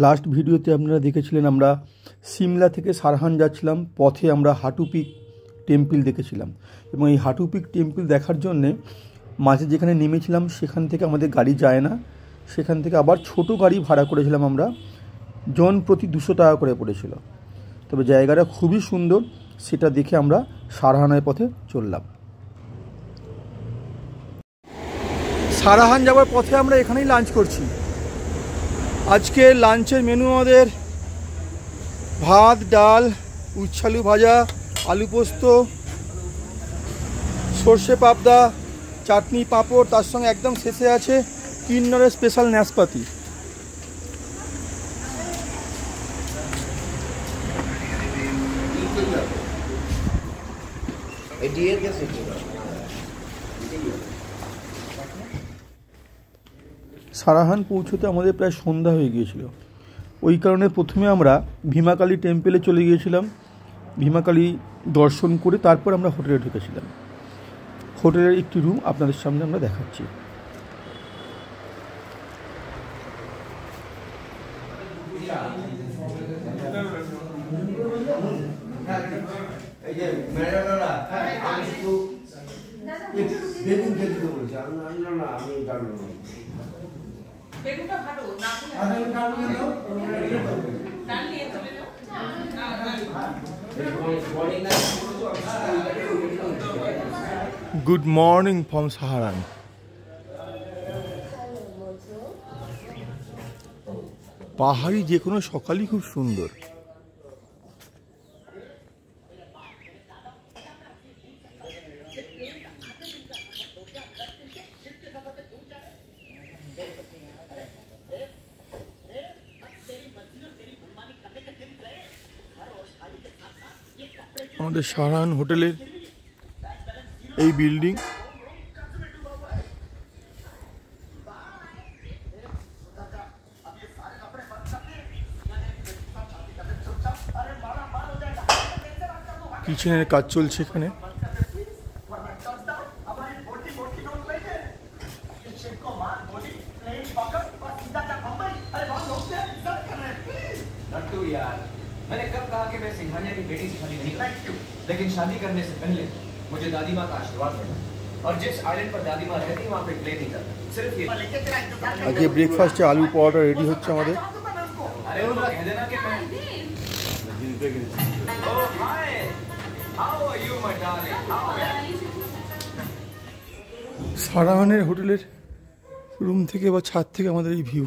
Last ভিডিওতে আপনারা দেখেছিলেন আমরা সিমলা থেকে সারহান যাচ্ছিলাম, পথে আমরা হাটু পিক টেম্পল দেখেছিলাম এবং এই হাটু পিক টেম্পল দেখার জন্যে মাঝে যেখানে নেমেছিলাম সেখান থেকে আমাদের গাড়ি যায় না, সেখান থেকে আবার ছোট গাড়ি ভাড়া করেছিলাম আমরা, জন প্রতি 200 টাকা করে পড়েছিল। তবে জায়গাটা খুবই সুন্দর, সেটা দেখে আমরা সারহানের পথে চললাম। সারহান যাওয়ার পথে আমরা এখানেই লাঞ্চ করছি। আজকে লাঞ্চের মেনু আমাদের ভাত, ডাল, উচ্ছালু ভাজা, আলু পোস্ত, সর্ষে পাবদা, চাটনি, পাঁপড়, তার সঙ্গে একদম শেষে আছে কিন্নরের স্পেশাল নাশপাতি। সারহান পৌঁছতে আমাদের প্রায় সন্ধ্যা হয়ে গিয়েছিল, ওই কারণে প্রথমে আমরা ভীমাকালী টেম্পলে চলে গিয়েছিলাম। ভীমাকালী দর্শন করে তারপর আমরা হোটেলে ঢুকেছিলাম। হোটেলের একটি রুম আপনাদের সামনে আমরা দেখাচ্ছি। Good morning from Saharan. পাহাড়ি যে কোনো সকালই খুব সুন্দর। আমাদের সাহারান হোটেলের এই বিল্ডিং, কিচেনের কাজ চলছে এখানে। मैंने कब कहा कि मैं सिंघानिया की बेटी से शादी नहीं करूं, लेकिन शादी करने से पहले मुझे दादी माँ का आशीर्वाद लेना और जिस आइलैंड पर दादी माँ रहती वहाँ पे प्ले नहीं करना, सिर्फ ये। আজকে ব্রেকফাস্টে আলু পরোটা রেডি হচ্ছে আমাদের। अरे उनका कह देना कि मैं oh hi how are you my darling, how are you. সারহানের হোটেলের রুম থেকে বা ছাদ থেকে আমাদের এই ভিউ।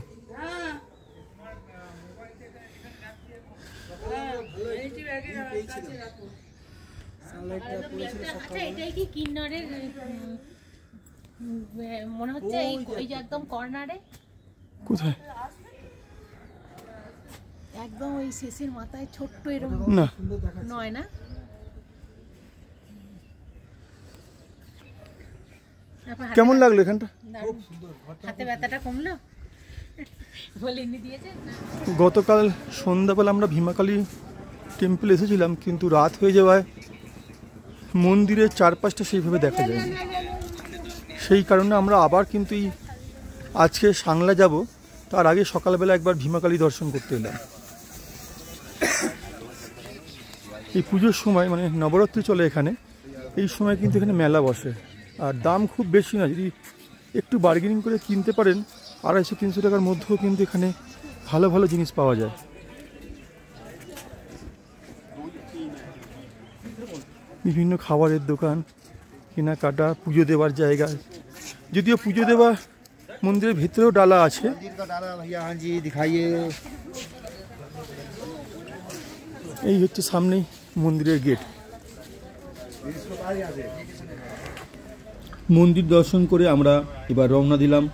এটাই কি কিন্নরের মনে হচ্ছে, এই যে একদম কর্নারে। কোথায়? একদম ওই শেষের মাথায় ছোট্ট এরকম না নয় না? কেমন লাগলো এখানটা? হাতে ব্যথাটা কমলো? বলিনি দিয়েছে। গতকাল সন্ধ্যাবেলা আমরা ভীমাকালী টেম্পল এসেছিলাম, কিন্তু রাত হয়ে যাওয়ায় মন্দিরের চারপাশটা সেইভাবে দেখা যায়নি। সেই কারণে আমরা আবার কিন্তু আজকে সাংলা যাব, তার আগে সকালবেলা একবার ভীমাকালী দর্শন করতে এলাম। এই পুজোর সময় মানে নবরাত্রি চলে এখানে, এই সময় কিন্তু এখানে মেলা বসে, আর দাম খুব বেশি না, যদি একটু বার্গেনিং করে কিনতে পারেন 250-300 টাকার মধ্যেও কিন্তু এখানে ভালো ভালো জিনিস পাওয়া যায়। বিভিন্ন খাবারের দোকান, কেনাকাটা, পুজো দেওয়ার জায়গা। যদিও পুজো দেওয়া মন্দিরের ভেতরেও ডালা আছে। এই হচ্ছে সামনেই মন্দিরের গেট। মন্দির দর্শন করে আমরা এবার রওনা দিলাম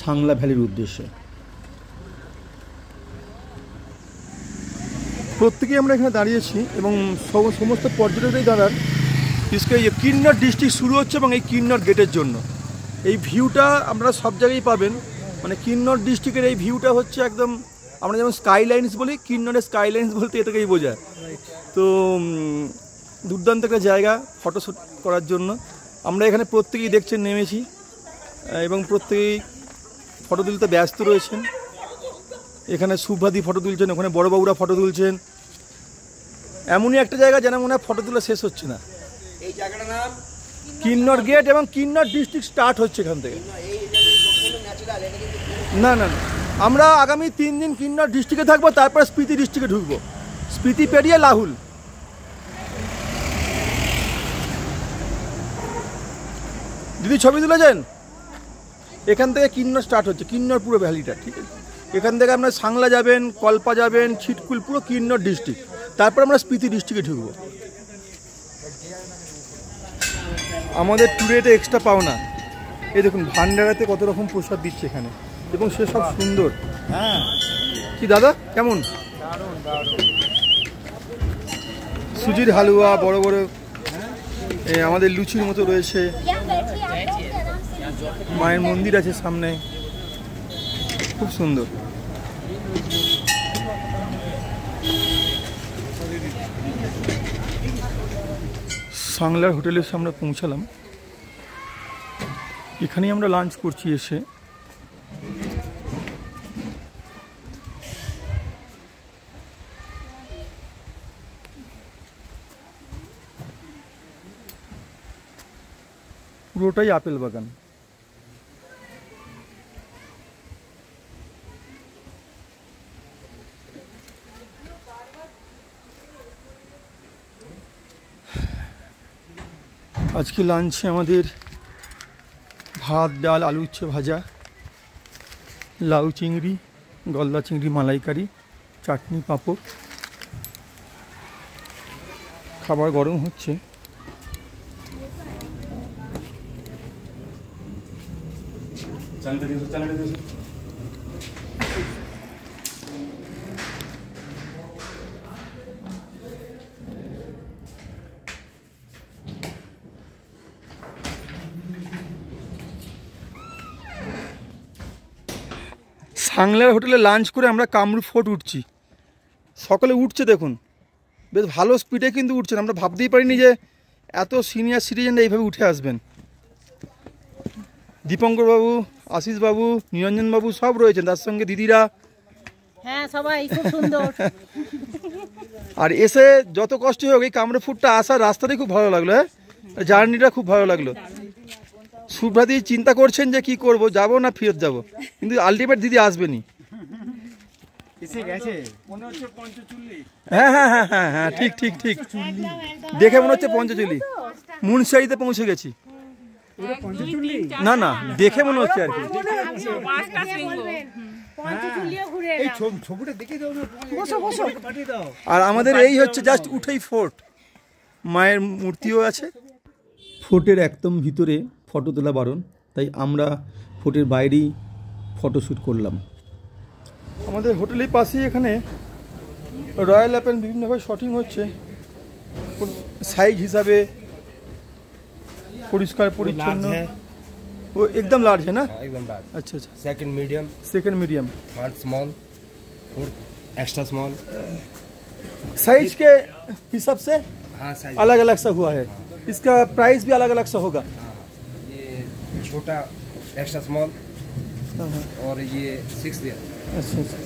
সাংলা ভ্যালির উদ্দেশ্যে। প্রত্যেকেই আমরা এখানে দাঁড়িয়েছি এবং সমস্ত পর্যটকরাই দাঁড়ান, বিশেষ করে এই কিন্নর ডিস্ট্রিক্ট শুরু হচ্ছে এবং এই কিন্নর গেটের জন্য। এই ভিউটা আপনারা সব জায়গায় পাবেন, মানে কিন্নর ডিস্ট্রিক্টের এই ভিউটা হচ্ছে একদম, আমরা যেমন স্কাইলাইন্স বলি, কিন্নরের স্কাইলাইন্স বলতে এটাকেই বোঝায়। তো দুর্দান্ত একটা জায়গা ফটোশ্যুট করার জন্য। আমরা এখানে প্রত্যেকেই দেখছেন নেমেছি এবং প্রত্যেকেই ফটো তুলতে ব্যস্ত রয়েছেন। এখানে সুভাদি ফটো তুলছেন, ওখানে বড়বাবুরা ফটো তুলছেন। এমনই একটা জায়গা যেন মনে হয় ফটো তোলা শেষ হচ্ছে না। এই জায়গাটার নাম কিন্নর গেট এবং কিন্নর ডিস্ট্রিক্ট স্টার্ট হচ্ছে এখান থেকে। না না না, আমরা আগামী 3 দিন কিন্নর ডিস্ট্রিক্টে থাকবো, তারপরে স্পিতি ডিস্ট্রিক্টে ঢুকবো, স্পিতি পেরিয়ে লাহুল। দিদি ছবি তুলেছেন? এখান থেকে কিন্নর স্টার্ট হচ্ছে, কিন্নর পুরো ভ্যালিটা, ঠিক আছে? এখান থেকে আপনার সাংলা যাবেন, কল্পা যাবেন, ছিটকুল, পুরো কিন্নর ডিস্ট্রিক্ট, তারপর আমরা স্পিতি ডিস্ট্রিক্টে ঢুকবো। আমাদের ট্যুরে এটা এক্সট্রা পাওনা। এই দেখুন ভান্ডারাতে কত রকম প্রসাদ দিচ্ছে এখানে, এবং সে সব সুন্দর। হ্যাঁ কি দাদা কেমন? সুজির হালুয়া, বড় বড় আমাদের লুচির মতো রয়েছে, মায়ের মন্দির আছে সামনে, খুব সুন্দর। সাংলার হোটেলের সামনে পৌঁছালাম, এখানেই আমরা লাঞ্চ করছি এসে। পুরোটাই আপেল বাগান। আজকে লাঞ্চে আমাদের ভাত, ডাল, আলু উচ্ছে ভাজা, লাউ চিংড়ি, গলদা চিংড়ি মালাইকারি, চাটনি, পাঁপড়। খাবার গরম হচ্ছে। সাংলার হোটেলে লাঞ্চ করে আমরা কামরূপ ফোর্ট উঠছি। সকালে উঠছে দেখুন, বেশ ভালো স্পিডে কিন্তু উঠছেন। আমরা ভাবতেই পারিনি যে এত সিনিয়র সিটিজেনরা এইভাবে উঠে আসবেন। দীপঙ্কর বাবু, আশিস বাবু, নিরঞ্জন বাবু সব রয়েছেন, তার সঙ্গে দিদিরা। হ্যাঁ সবাই খুব সুন্দর। আর এসে যত কষ্ট হোক এই কামরূপ ফোর্টটা আসার রাস্তাটাই খুব ভালো লাগলো। হ্যাঁ, জার্নিটা খুব ভালো লাগলো। সুভ্রাদি চিন্তা করছেন যে কি করব, যাব না ফেরত যাব, কিন্তু আলটিমেট দিদি আসবেনি। হ্যাঁ হ্যাঁ হ্যাঁ হ্যাঁ হ্যাঁ, ঠিক ঠিক ঠিক, দেখে মনে হচ্ছে পঞ্চচুলি। মুন্সিয়ারিতে পৌঁছে গেছি। না না, দেখে মনে হচ্ছে আর কি। আর আমাদের এই হচ্ছে জাস্ট উঠেই ফোর্ট, মায়ের মূর্তিও আছে। ফোর্টের একদম ভিতরে ফটো তোলা বারণ, তাই আমরা ফোর্টের বাইরেই ফটোশ্যুট করলাম। আমাদের হোটেলের পাশেই এখানে রয়্যাল অ্যাপেল বিভিন্নভাবে শটিং হচ্ছে, সাইজ হিসাবে পরিষ্কার পরিচ্ছন্ন। वो एकदम लार्ज है ना? एकदम लार्ज। अच्छा अच्छा, second medium, third small, fourth extra small. Size के हिसाब से हाँ साइज अलग अलग सा हुआ है। इसका प्राइस भी अलग अलग सा होगा। ये छोटा एक्स्ट्रा स्मॉल और ये 6 दिया। আচ্ছা আচ্ছা,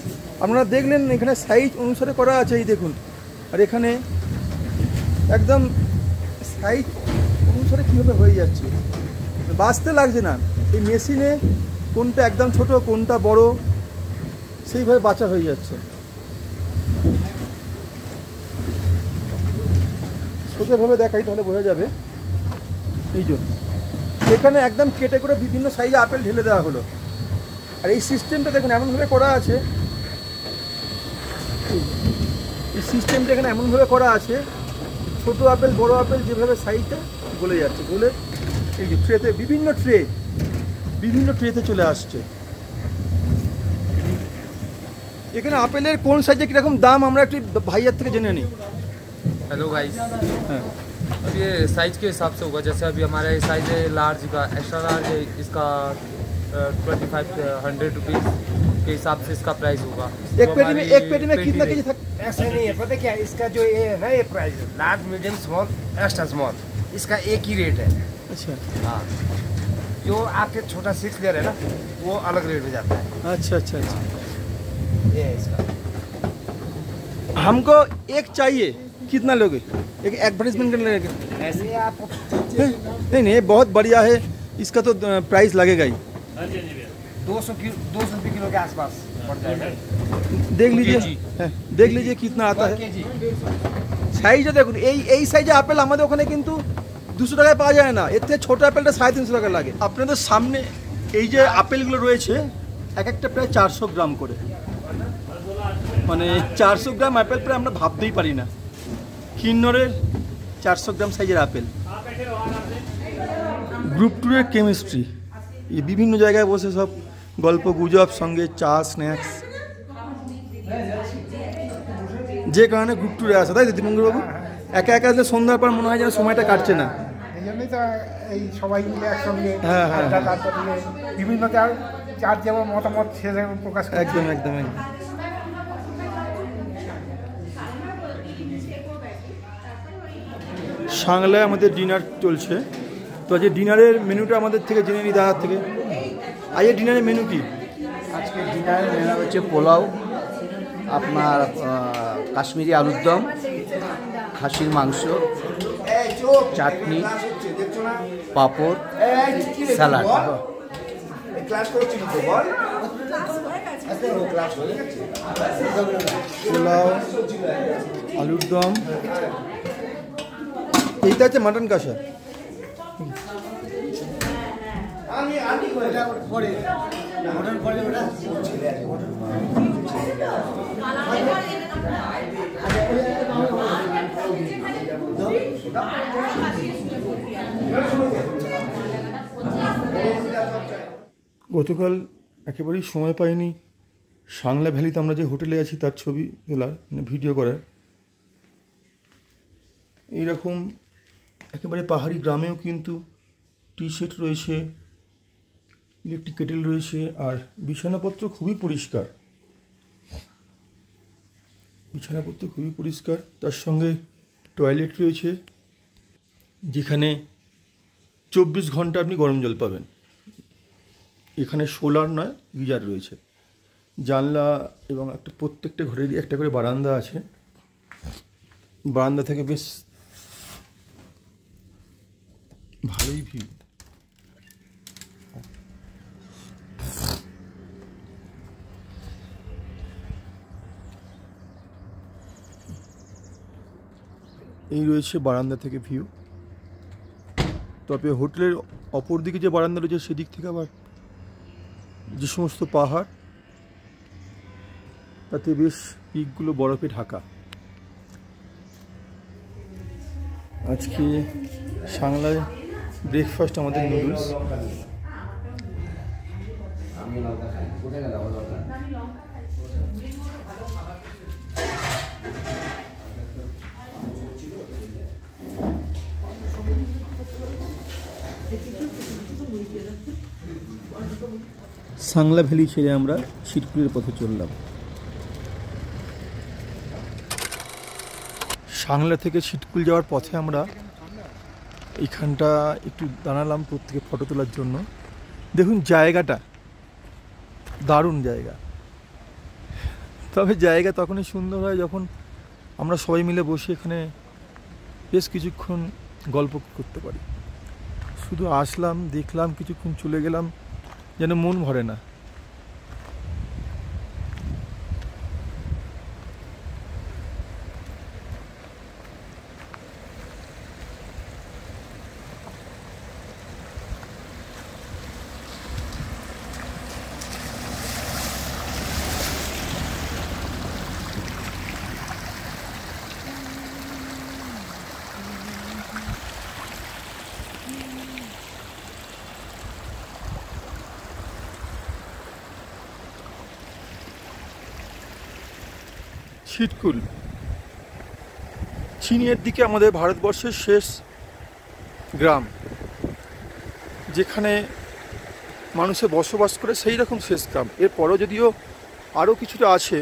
আপনারা দেখলেন এখানে সাইজ অনুসারে করা আছে, এই দেখুন। আর এখানে একদম সাইজ অনুসারে কীভাবে হয়ে যাচ্ছে, বাঁচতে লাগছে না। এই মেশিনে কোনটা একদম ছোট, কোনটা বড়, সেইভাবে বাঁচা হয়ে যাচ্ছে। সোজাভাবে দেখাই তাহলে বোঝা যাবে। এই জন্য এখানে একদম কেটে করে বিভিন্ন সাইজে আপেল ঢেলে দেওয়া হলো। আর এই সিস্টেমটা দেখুন এমনভাবে করা আছে, এই সিস্টেমটা এখানে এমনভাবে করা আছে, ছোট আপেল বড় আপেল যেভাবে সাইজটা গলে যাচ্ছে, গলে এই যে ট্রেতে, বিভিন্ন ট্রেতে চলে আসছে। এখানে আপেলের কোন সাইজে কীরকম দাম আমরা একটু ভাইয়ার থেকে জেনে নিই। हेलो गाइस, हाँ, अब ये साइज़ के हिसाब से होगा। जैसे अभी हमारा ये साइज़ है लार्ज का, एक्स्ट्रा लार्ज है, इसका 2500 रुपीज़ के हिसाब से इसका प्राइस होगा। एक पेटी में कितना केजी तक? ऐसा नहीं है, पता क्या इसका जो ये है ना, ये price large medium small extra small, इसका एक ही रेट है। अच्छा हाँ, जो आपके छोटा 6 लेयर है ना, वो अलग रेट में जाता है। अच्छा अच्छा अच्छा। ये है इसका। हमको एक चाहिए, कितना लोगे? एक एडवर्टाइजमेंट करने लगे? ऐसे ही आपको नहीं नहीं, बहुत बढ़िया है, इसका तो प्राइस लगेगा ही। 200 रुपये किलो के आसपास पड़ जाएगा। देख लीजिए, देख लीजिए कितना आता है। সাইজটা দেখুন, এই সাইজে আপেল আমাদের ওখানে কিন্তু 200 টাকায় পাওয়া যায় না, এর থেকে ছোটো আপেলটা 350 টাকা লাগে। আপনাদের সামনে এই যে আপেলগুলো রয়েছে এক একটা প্রায় 400 গ্রাম করে, মানে 400 গ্রাম আপেল প্রায় আমরা ভাবতেই পারি না। কিন্নরের 400 গ্রাম সাইজের আপেল। গ্রুপ ট্যুরের কেমিস্ট্রি, এই বিভিন্ন জায়গায় বসে সব গল্প গুজব, সঙ্গে চা, স্ন্যাক্স, যে কারণে গ্রুপ ট্যুরে আসা, তাই তো দীপঙ্করবাবু? একা একা আসলে সন্ধ্যার পর মনে হয় যেন সময়টা কাটছে না। এই জন্যই তো এই সবাই মিলে একসঙ্গে হ্যাঁ, হ্যাঁ, আড্ডা টাড্ডা দিয়ে বিভিন্ন যার যেমন মতামত সে যেমন প্রকাশ করে। একদম একদম একদম। সাংলায় আমাদের ডিনার চলছে, তো আজকে ডিনারের মেনুটা আমাদের থেকে জেনে নিই দাদার থেকে। আজকে ডিনারের মেনু কি? আজকে ডিনারের মেনু হচ্ছে পোলাও, আপনার কাশ্মীরি আলুর দম, খাসির মাংস, চাটনি, পাঁপড়, স্যালাড। পোলাও, আলুর দম, এইটা হচ্ছে মাটন কষা। গতকাল একেবারেই সময় পাইনি সাংলা ভ্যালিতে আমরা যে হোটেলে আছি তার ছবি তোলার, মানে ভিডিও করার। এইরকম একেবারে পাহাড়ি গ্রামেও কিন্তু টি সেট রয়েছে, ইলেকট্রিক কেটেল রয়েছে, আর বিছানাপত্র খুবই পরিষ্কার। বিছানাপত্র খুবই পরিষ্কার, তার সঙ্গে টয়লেট রয়েছে যেখানে 24 ঘন্টা আপনি গরম জল পাবেন। এখানে সোলার নয়, গিজার রয়েছে। জানলা এবং প্রত্যেকটা ঘরেরই একটা করে বারান্দা আছে। বারান্দা থেকে বেশ ভালোই ভিউ। এই রয়েছে বারান্দা থেকে ভিউ। তবে হোটেলের অপর দিকে যে বারান্দা রয়েছে সেদিক থেকে আবার যে সমস্ত পাহাড়, তাতে বেশ পিকগুলো বরফে ঢাকা। আজকে সাংলায় ব্রেকফাস্ট আমাদের নুডলস। সাংলা ভ্যালি ছেড়ে আমরা শিরপুরের পথে চললাম। সাংলা থেকে ছিটকুল যাওয়ার পথে আমরা এইখানটা একটু দাঁড়ালাম প্রত্যেকে ফটো তোলার জন্য। দেখুন জায়গাটা দারুণ জায়গা। তবে জায়গা তখনই সুন্দর হয় যখন আমরা সবাই মিলে বসে এখানে বেশ কিছুক্ষণ গল্প করতে পারি। শুধু আসলাম, দেখলাম, কিছুক্ষণ চলে গেলাম, যেন মন ভরে না। ছিটকুল চীনের দিকে আমাদের ভারতবর্ষের শেষ গ্রাম, যেখানে মানুষে বসবাস করে, সেই রকম শেষ গ্রাম। এরপরও যদিও আরও কিছুটা আছে,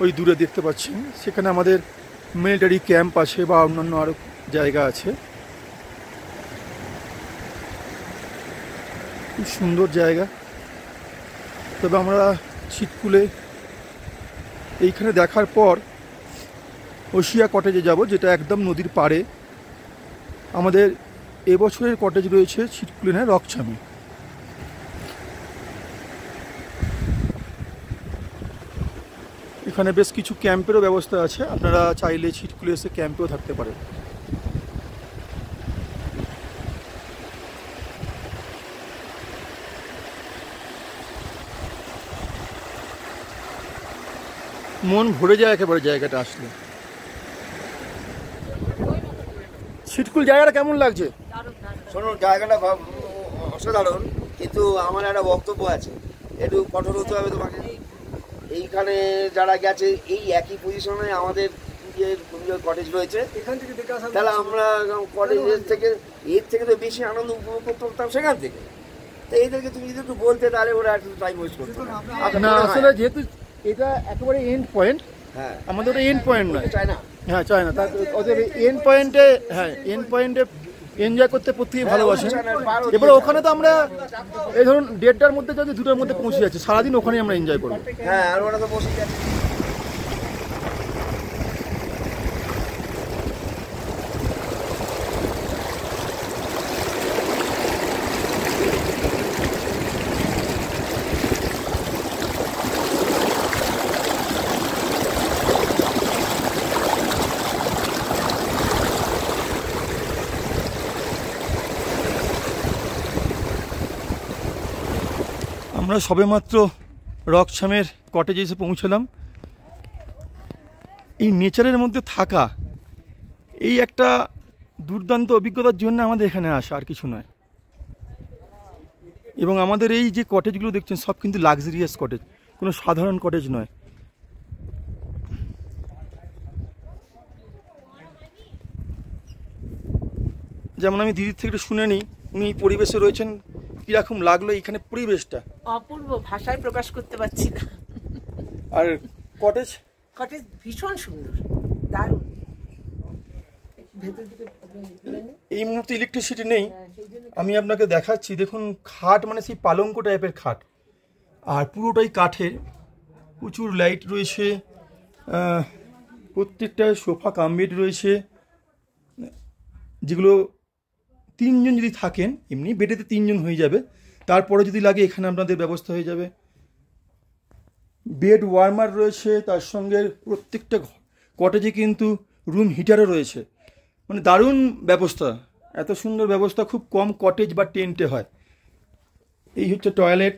ওই দূরে দেখতে পাচ্ছেন, সেখানে আমাদের মিলিটারি ক্যাম্প আছে বা অন্যান্য আরও জায়গা আছে। খুব সুন্দর জায়গা। তবে আমরা ছিটকুলে এইখানে দেখার পর ওশিয়া কটেজে যাব, যেটা একদম নদীর পাড়ে। আমাদের এবছরের কটেজ রয়েছে ছিটকুলিনায় রকছামে। এখানে বেশ কিছু ক্যাম্পেরও ব্যবস্থা আছে, আপনারা চাইলে ছিটকুলি এসে ক্যাম্পেও থাকতে পারেন। মন ভরে যায় একেবারে জায়গাটা আসলে। ছিটকুল জায়গাটা কেমন লাগছে? শোনো, জায়গাটা অসাধারণ, কিন্তু আমার একটা বক্তব্য আছে, একটু কঠোর হতে হবে তোমাকে। এইখানে যারা গেছে এই একই পজিশনে আমাদের যে কটেজ রয়েছে, তাহলে আমরা কটেজের থেকে এর থেকে তো বেশি আনন্দ উপভোগ করতে পারতাম সেখান থেকে। তো এদেরকে তুমি যদি একটু বলতে, তাহলে ওরা একটু টাইম ওয়েস্ট করতো না। আসলে যেহেতু এটা একেবারে এন্ড পয়েন্ট, হ্যাঁ, আমাদের ওটা এন্ড পয়েন্ট নয়, চায় না। হ্যাঁ চায় না। ওদের এন্ড পয়েন্টে, হ্যাঁ এন্ড পয়েন্টে এনজয় করতে প্রত্যেকেই ভালোবাসে। এবারে ওখানে তো আমরা এই ধরুন 1:30টার মধ্যে যদি 2টার মধ্যে পৌঁছে যাচ্ছি, সারাদিন ওখানেই আমরা এনজয় করবো। হ্যাঁ, আর ওরা তো বসে গেছে। আমরা সবেমাত্র রকছামের কটেজে এসে পৌঁছলাম। এই নেচারের মধ্যে থাকা এই একটা দুর্দান্ত অভিজ্ঞতার জন্য আমাদের এখানে আসা, আর কিছু নয়। এবং আমাদের এই যে কটেজগুলো দেখছেন সব কিন্তু লাক্সারিয়াস কটেজ, কোনো সাধারণ কটেজ নয়। যেমন আমি দিদির থেকে একটু শুনে নিই, উনি পরিবেশে রয়েছেন, কীরকম লাগলো এইখানে পরিবেশটা? অপূর্ব, ভাষায় প্রকাশ করতে পারছি না। আর কটেজ কটেজ ভীষণ সুন্দর, দারুণ। এই মুহূর্তে ইলেকট্রিসিটি নেই, আমি আপনাকে দেখাচ্ছি। দেখুন খাট, মানে সেই পালঙ্ক টাইপের খাট, আর পুরোটাই কাঠের। প্রচুর লাইট রয়েছে, প্রত্যেকটা সোফা কাম বেড রয়েছে, যেগুলো 3 জন যদি থাকেন, এমনি বেডেতে 3 জন হয়ে যাবে, তারপরে যদি লাগে এখানে আপনাদের ব্যবস্থা হয়ে যাবে। বেড ওয়ার্মার রয়েছে, তার সঙ্গে প্রত্যেকটা কটেজে কিন্তু রুম হিটারও রয়েছে। মানে দারুণ ব্যবস্থা, এত সুন্দর ব্যবস্থা খুব কম কটেজ বা টেন্টে হয়। এই হচ্ছে টয়লেট।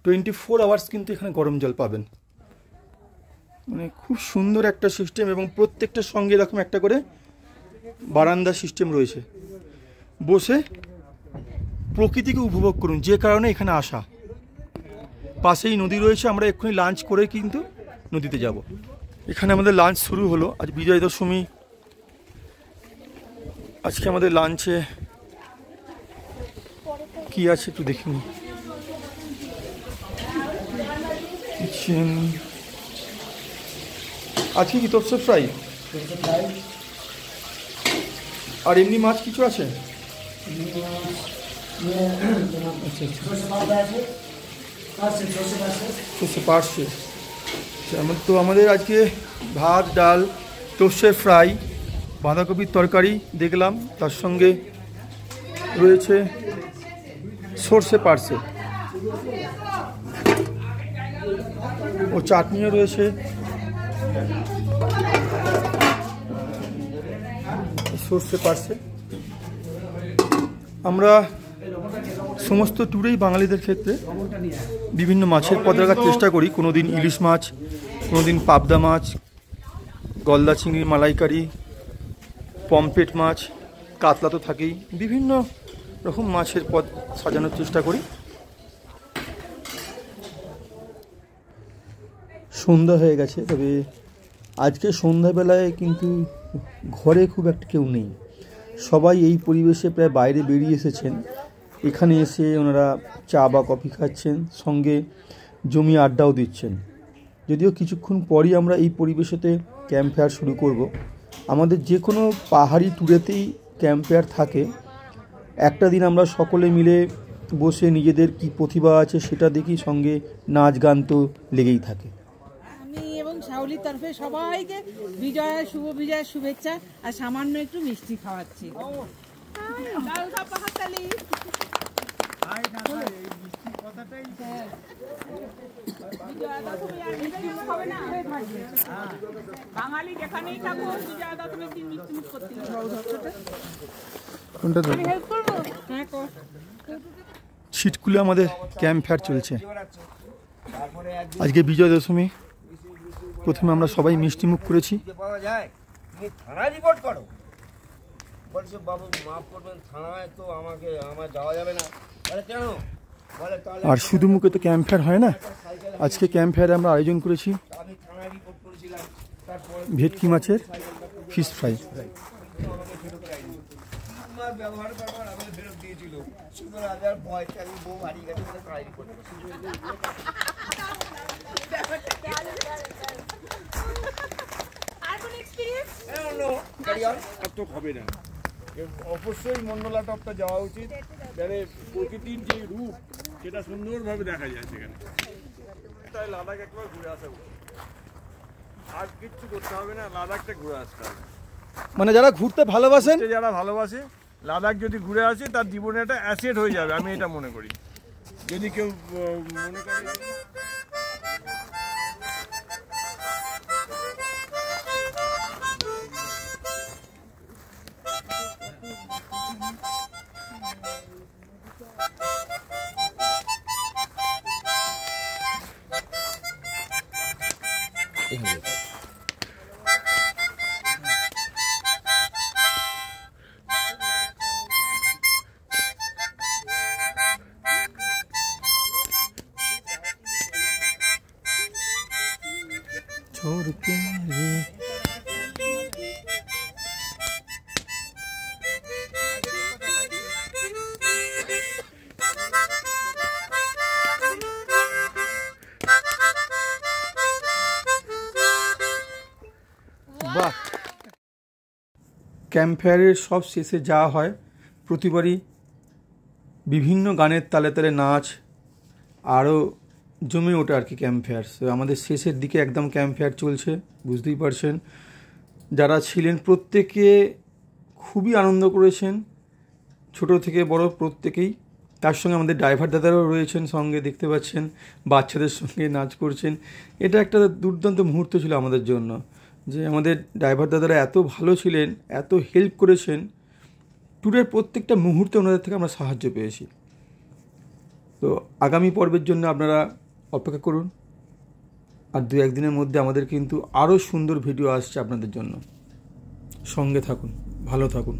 টোয়েন্টি-4 আওয়ার্স কিন্তু এখানে গরম জল পাবেন। মানে খুব সুন্দর একটা সিস্টেম, এবং প্রত্যেকটার সঙ্গে এরকম একটা করে বারান্দা সিস্টেম রয়েছে। বসে প্রকৃতিকে উপভোগ করুন, যে কারণে এখানে আসা। পাশেই নদী রয়েছে, আমরা এক্ষুনি লাঞ্চ করে কিন্তু নদীতে যাব। এখানে আমাদের লাঞ্চ শুরু হলো। আজ বিজয় দশমী, আজকে আমাদের লাঞ্চে কি আছে একটু দেখিনি। চিকেন, আজকে কি তোরসে ফ্রাই, আর এমনি মাছ কিছু আছে? পার্সে। তো আমাদের আজকে ভাত, ডাল, তোরসে ফ্রাই, বাঁধাকপির তরকারি দেখলাম, তার সঙ্গে রয়েছে সর্ষে পার্সে ও চাটনিও রয়েছে। সর্ষে পার্সে। আমরা সমস্ত ট্যুরেই বাঙালিদের ক্ষেত্রে বিভিন্ন মাছের পদ রাখার চেষ্টা করি। কোনো দিন ইলিশ মাছ, কোনো দিন পাবদা মাছ, গলদা চিংড়ির মালাইকারি, পমফ্রেট মাছ, কাতলা তো থাকেই, বিভিন্ন রকম মাছের পদ সাজানোর চেষ্টা করি। সন্ধ্যা হয়ে গেছে, তবে আজকে সন্ধ্যাবেলায় কিন্তু ঘরে খুব একটা কেউ নেই। সবাই এই পরিবেশে প্রায় বাইরে বেরিয়ে এসেছেন। এখানে এসে ওনারা চা বা কফি খাচ্ছেন, সঙ্গে জমি আড্ডাও দিচ্ছেন। যদিও কিছুক্ষণ পরই আমরা এই পরিবেশেতে ক্যাম্প ফায়ার শুরু করব। আমাদের যে কোনো পাহাড়ি ট্যুরেতেই ক্যাম্প ফায়ার থাকে, একটা দিন আমরা সকলে মিলে বসে নিজেদের কি প্রতিভা আছে সেটা দেখি, সঙ্গে নাচ গান তো লেগেই থাকে। আমি এবং শাওলির তরফে সবাইকে শুভ বিজয়ের শুভেচ্ছা আর সামান্য একটু মিষ্টি খাওয়াচ্ছি। বাঙালি যেখানেই থাকো বিজয়া দশমীর দিন মিষ্টি মুখ করতে ছিটকুলে আমাদের ক্যাম্প ফায়ার চলছে। আজকে বিজয়া দশমী, প্রথমে আমরা সবাই মিষ্টি মুখ করেছি। পাওয়া যায় তুমি থানায় রিপোর্ট করো, বলছে বাবু মাফ করবেন, থানায় তো আমার যাওয়া যাবে না। বলে কেন? বলে তাহলে আর শুধু মুখে তো ক্যাম্প ফায়ার হয় না, আজকে ক্যাম্প ফায়ারে আমরা আয়োজন করেছি আমি থানায় রিপোর্ট করেছিলাম, তারপর ভেটকি মাছের ফিশ ফ্রাই। ব্যবহার করবার আমাদের ফেরত দিয়েছিল, শুধু রাজার ভয়তে আমি বউ হারিয়ে গেছে বলে থানায় রিপোর্ট হবে না। অবশ্যই মন্ডলা টপটা যাওয়া উচিত, মানে প্রকৃতির যে রূপ সেটা সুন্দরভাবে দেখা যায় সেখানে। তাই লাদাখ একবার ঘুরে আসা উচিত, আর কিচ্ছু করতে হবে না, লাদাখটা ঘুরে আসতে হবে। মানে যারা ঘুরতে ভালোবাসেন, যারা ভালোবাসে লাদাখ যদি ঘুরে আসে তার জীবনে একটা অ্যাসেট হয়ে যাবে, আমি এটা মনে করি। যদি কেউ মনে করে বাহ, ক্যাম্প ফায়ারের সব শেষে যা হয় প্রতিবারই বিভিন্ন গানের তালে তালে নাচ আরও জমে ওঠে আর কি ক্যাম্প ফায়ার। আমাদের শেষের দিকে একদম ক্যাম্প ফায়ার চলছে, বুঝতেই পারছেন। যারা ছিলেন প্রত্যেকে খুবই আনন্দ করেছেন, ছোট থেকে বড় প্রত্যেকেই। তার সঙ্গে আমাদের ড্রাইভার দাদারাও রয়েছেন সঙ্গে, দেখতে পাচ্ছেন বাচ্চাদের সঙ্গে নাচ করছেন। এটা একটা দুর্দান্ত মুহূর্ত ছিল আমাদের জন্য, যে আমাদের ড্রাইভার দাদারা এত ভালো ছিলেন, এত হেল্প করেছেন। ট্যুরের প্রত্যেকটা মুহূর্তে ওনাদের থেকে আমরা সাহায্য পেয়েছি। তো আগামী পর্বের জন্য আপনারা অপেক্ষা করুন, আর 2-1 দিনের মধ্যে আমাদের কিন্তু আরও সুন্দর ভিডিও আসছে আপনাদের জন্য। সঙ্গে থাকুন, ভালো থাকুন।